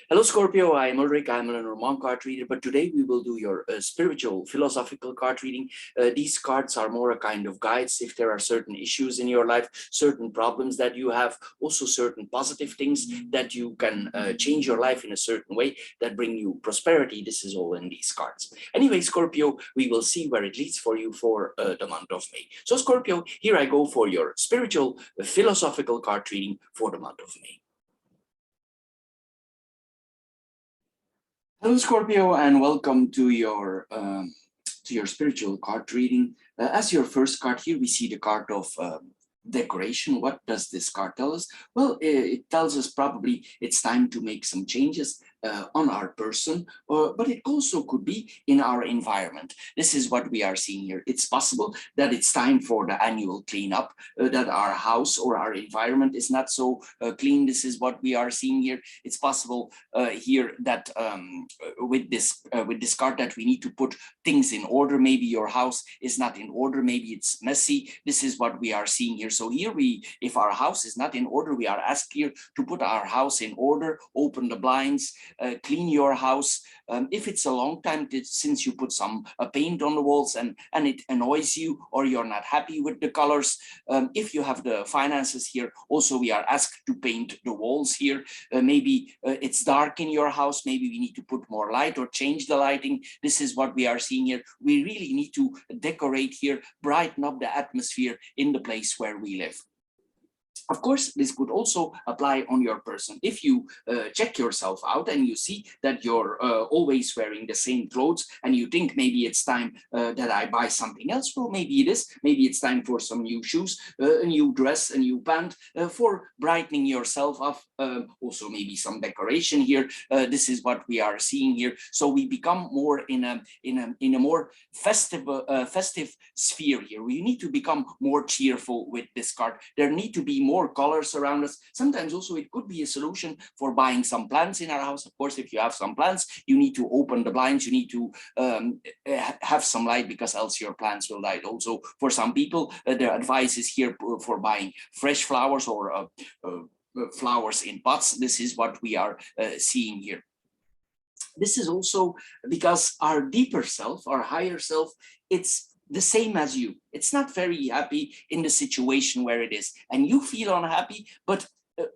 Hello, Scorpio. I'm Ulrich. I'm a Lenormand card reader, but today we will do your spiritual, philosophical card reading. These cards are more a kind of guides if there are certain issues in your life, certain problems that you have, also certain positive things that you can change your life in a certain way that bring you prosperity. This is all in these cards. Anyway, Scorpio, we will see where it leads for you for the month of May. So, Scorpio, here I go for your spiritual, philosophical card reading for the month of May. Hello, Scorpio, and welcome to your spiritual card reading. As your first card here, we see the card of decoration. What does this card tell us? Well, it tells us probably it's time to make some changes on our person, but it also could be in our environment. This is what we are seeing here. It's possible that it's time for the annual cleanup, that our house or our environment is not so clean. This is what we are seeing here. It's possible here that with this card that we need to put things in order. Maybe your house is not in order. Maybe it's messy. This is what we are seeing here. So here if our house is not in order, we are asked here to put our house in order, open the blinds, clean your house. If it's a long time since you put some paint on the walls and it annoys you or you're not happy with the colors, if you have the finances here, also we are asked to paint the walls here. Maybe it's dark in your house. Maybe we need to put more light or change the lighting. This is what we are seeing here. We really need to decorate here, brighten up the atmosphere in the place where we live. Of course, this could also apply on your person. If you check yourself out and you see that you're always wearing the same clothes and you think maybe it's time that I buy something else, well, maybe it is. Maybe it's time for some new shoes, a new dress, a new pant, for brightening yourself up. Also, maybe some decoration here. This is what we are seeing here. So we become more in a more festive sphere here. We need to become more cheerful with this card. There need to be more colors around us. Sometimes also it could be a solution for buying some plants in our house. Of course, if you have some plants, you need to open the blinds, you need to have some light, because else your plants will die. Also, for some people, their advice is here for buying fresh flowers or flowers in pots. This is what we are seeing here. This is also because our deeper self, our higher self, it's the same as you. It's not very happy in the situation where it is, and you feel unhappy, but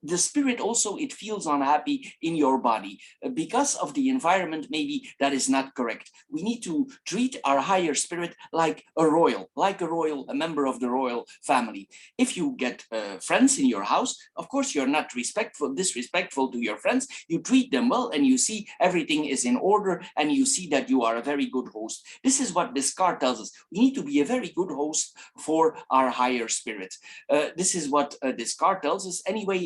the spirit also, it feels unhappy in your body because of the environment maybe that is not correct. We need to treat our higher spirit like a royal, a member of the royal family. If you get friends in your house, of course you're not disrespectful to your friends. You treat them well and you see everything is in order and you see that you are a very good host. This is what this card tells us. We need to be a very good host for our higher spirit. This is what this card tells us. Anyway,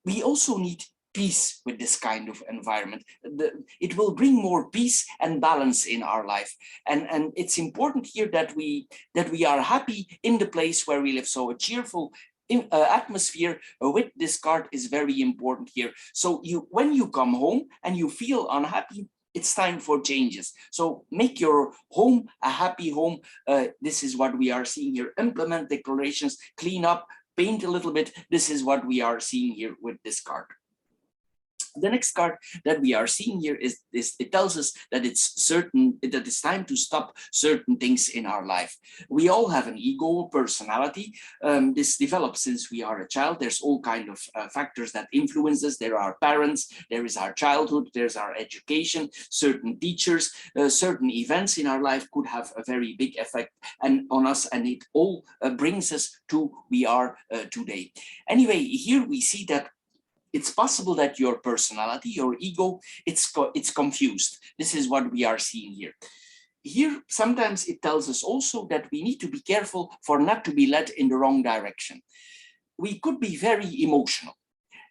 we also need peace with this kind of environment. It will bring more peace and balance in our life, and it's important here that we are happy in the place where we live. So a cheerful atmosphere with this card is very important here. So when you come home and you feel unhappy, it's time for changes. So make your home a happy home. This is what we are seeing here. Implement declarations, clean up, paint a little bit. This is what we are seeing here with this card. The next card that we are seeing here is this. It tells us that it's time to stop certain things in our life. We all have an ego, personality. This develops since we are a child. There's all kind of factors that influence us. There are parents, there is our childhood, there's our education, certain teachers, certain events in our life could have a very big effect on us, and it all brings us to we are today. Anyway, here we see that it's possible that your personality, your ego, it's confused. This is what we are seeing here. Here, sometimes it tells us also that we need to be careful for not to be led in the wrong direction. We could be very emotional,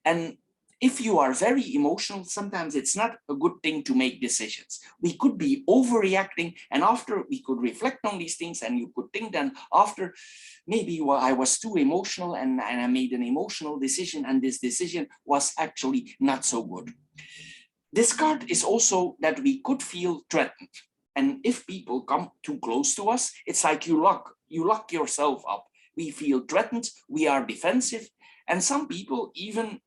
and if you are very emotional, sometimes it's not a good thing to make decisions. We could be overreacting, and after we could reflect on these things, and you could think then after, maybe I was too emotional and I made an emotional decision, and this decision was actually not so good. This card is also that we could feel threatened. And if people come too close to us, it's like you lock yourself up. We feel threatened, we are defensive, and some people even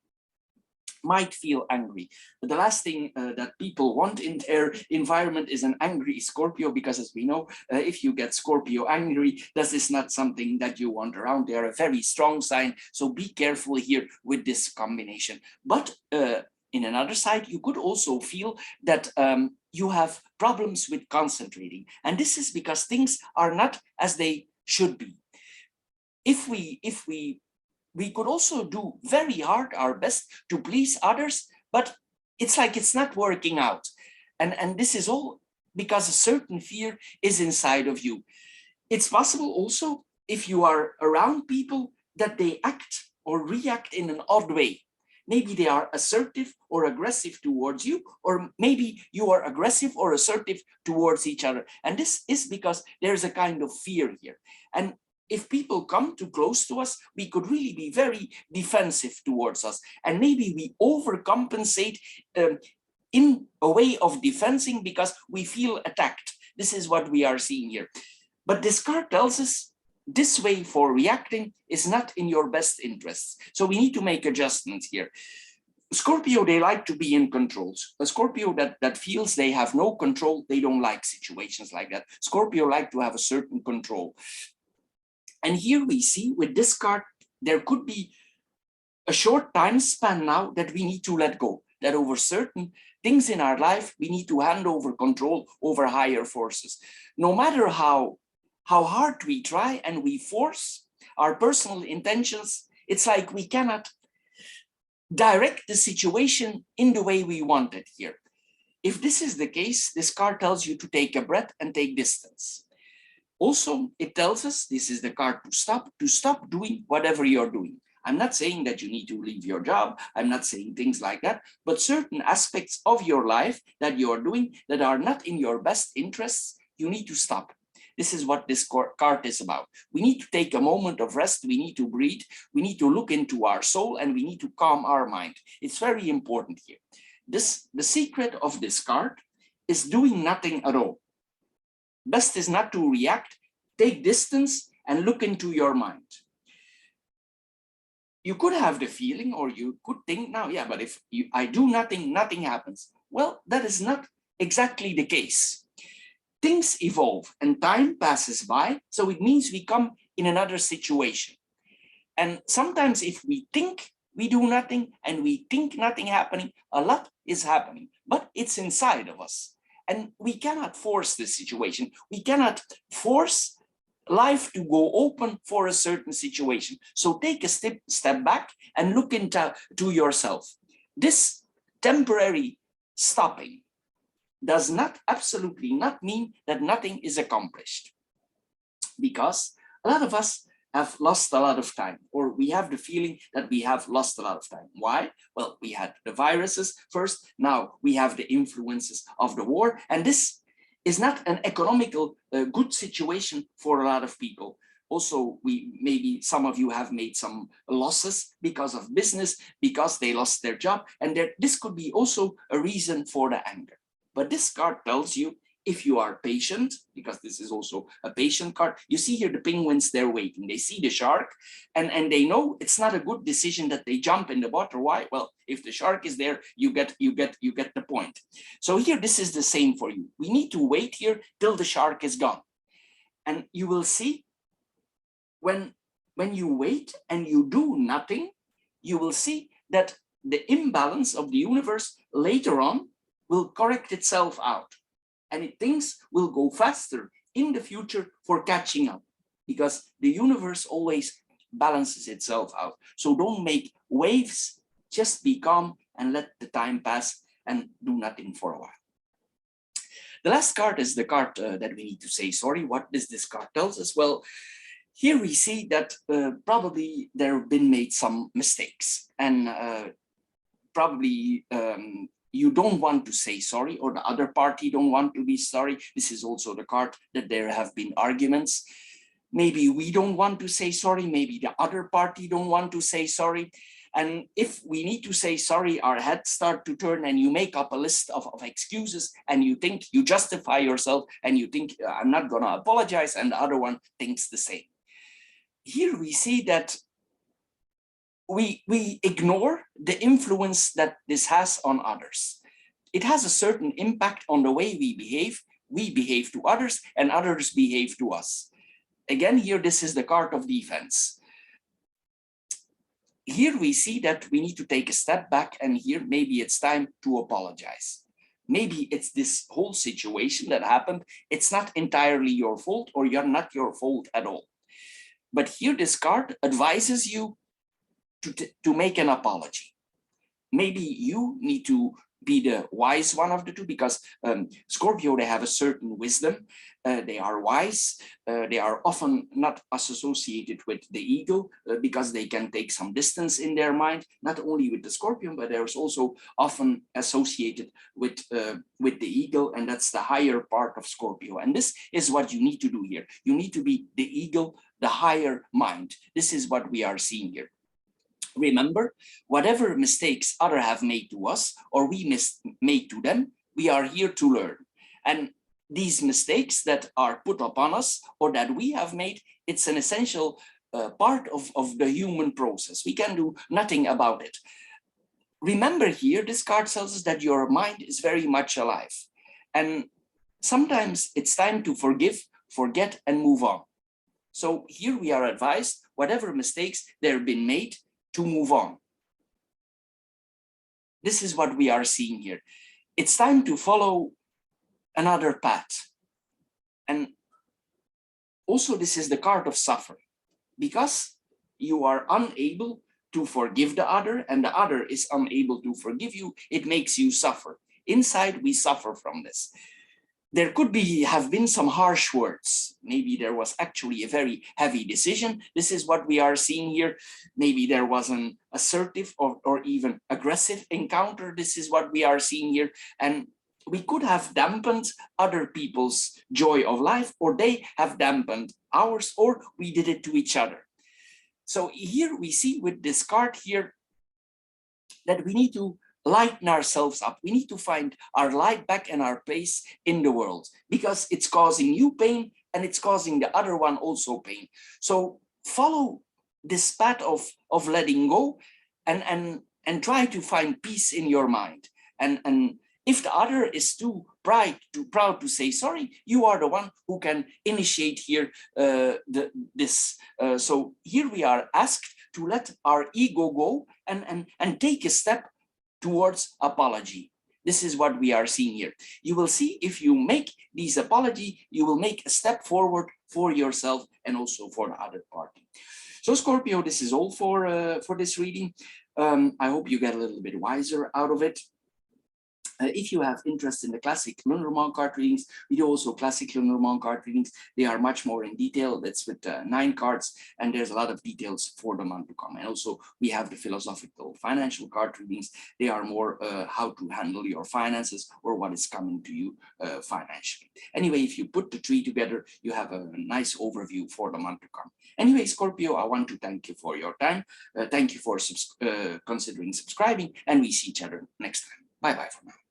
might feel angry. But the last thing that people want in their environment is an angry Scorpio, because as we know, if you get Scorpio angry, this is not something that you want around. They are a very strong sign, so be careful here with this combination. But in another side, you could also feel that you have problems with concentrating, and this is because things are not as they should be. If we could also do very hard our best to please others, but it's like it's not working out. And this is all because a certain fear is inside of you. It's possible also, if you are around people, that they act or react in an odd way. Maybe they are assertive or aggressive towards you, or maybe you are aggressive or assertive towards each other. And this is because there's a kind of fear here. And if people come too close to us, we could really be very defensive towards us. And maybe we overcompensate in a way of defending because we feel attacked. This is what we are seeing here. But this card tells us this way for reacting is not in your best interests. So we need to make adjustments here. Scorpio, they like to be in control. A Scorpio that feels they have no control, they don't like situations like that. Scorpio like to have a certain control. And here we see with this card, there could be a short time span now that we need to let go, that over certain things in our life, we need to hand over control over higher forces. No matter how hard we try and we force our personal intentions, it's like we cannot direct the situation in the way we want it here. If this is the case, this card tells you to take a breath and take distance. Also, it tells us, this is the card to stop doing whatever you're doing. I'm not saying that you need to leave your job. I'm not saying things like that, but certain aspects of your life that you're doing that are not in your best interests, you need to stop. This is what this card is about. We need to take a moment of rest. We need to breathe. We need to look into our soul, and we need to calm our mind. It's very important here. The secret of this card is doing nothing at all. Best is not to react, take distance and look into your mind. You could have the feeling, or you could think now, yeah, but if I do nothing, nothing happens. Well, that is not exactly the case. Things evolve and time passes by, so it means we come in another situation. And sometimes if we think we do nothing and we think nothing happening, a lot is happening, but it's inside of us. And we cannot force this situation. We cannot force life to go open for a certain situation. So take a step back and look into yourself. This temporary stopping does not absolutely not mean that nothing is accomplished, because a lot of us have lost a lot of time, or we have the feeling that we have lost a lot of time. Why? Well, we had the viruses first, now we have the influences of the war, and this is not an economical good situation for a lot of people. Also, maybe some of you have made some losses because of business, because they lost their job, and this could be also a reason for the anger. But this card tells you, if you are patient, because this is also a patient card, you see here the penguins, they're waiting. They see the shark and they know it's not a good decision that they jump in the water. Why? Well, if the shark is there, you get the point. So here, this is the same for you. We need to wait here till the shark is gone. And you will see when you wait and you do nothing, you will see that the imbalance of the universe later on will correct itself out. And things will go faster in the future for catching up, because the universe always balances itself out. So don't make waves, just be calm and let the time pass and do nothing for a while. The last card is the card that we need to say sorry. What does this card tell us? Well, here we see that probably there have been made some mistakes, and probably you don't want to say sorry, or the other party don't want to be sorry. This is also the card that there have been arguments. Maybe we don't want to say sorry, maybe the other party don't want to say sorry. And if we need to say sorry, our heads start to turn and you make up a list of excuses, and you think you justify yourself and you think I'm not gonna apologize, and the other one thinks the same. Here we see that we ignore the influence that this has on others. It has a certain impact on the way we behave to others, and others behave to us. Again, here, this is the card of defense. Here we see that we need to take a step back, and here maybe it's time to apologize. Maybe it's this whole situation that happened. It's not entirely your fault, or you're not your fault at all. But here this card advises you to make an apology. Maybe you need to be the wise one of the two, because Scorpio, they have a certain wisdom. They are wise. They are often not associated with the ego, because they can take some distance in their mind, not only with the Scorpion, but there's also often associated with the eagle, and that's the higher part of Scorpio. And this is what you need to do here. You need to be the eagle, the higher mind. This is what we are seeing here. Remember, whatever mistakes others have made to us, or we made to them, we are here to learn. And these mistakes that are put upon us, or that we have made, it's an essential part of the human process. We can do nothing about it. Remember here, this card tells us that your mind is very much alive. And sometimes it's time to forgive, forget, and move on. So here we are advised, whatever mistakes there have been made, to move on. This is what we are seeing here. It's time to follow another path. And also, this is the card of suffering, because you are unable to forgive the other, and the other is unable to forgive you. It makes you suffer. Inside, we suffer from this. There could have been some harsh words. Maybe there was actually a very heavy decision. This is what we are seeing here. Maybe there was an assertive or even aggressive encounter. This is what we are seeing here. And we could have dampened other people's joy of life, or they have dampened ours, or we did it to each other. So here we see with this card here that we need to lighten ourselves up. We need to find our light back and our place in the world, because it's causing you pain and it's causing the other one also pain. So follow this path of letting go and try to find peace in your mind. And if the other is too proud to say sorry, you are the one who can initiate here this. So here we are asked to let our ego go and take a step towards apology. This is what we are seeing here. You will see, if you make these apology, you will make a step forward for yourself and also for the other party. So Scorpio, this is all for this reading. I hope you get a little bit wiser out of it. If you have interest in the classic Lenormand card readings, we do also classic Lenormand card readings. They are much more in detail. That's with 9 cards, and there's a lot of details for the month to come. And also we have the philosophical financial card readings. They are more how to handle your finances, or what is coming to you financially. Anyway, if you put the 3 together, you have a nice overview for the month to come. Anyway, Scorpio, I want to thank you for your time. Thank you for considering subscribing, and we see each other next time. Bye-bye for now.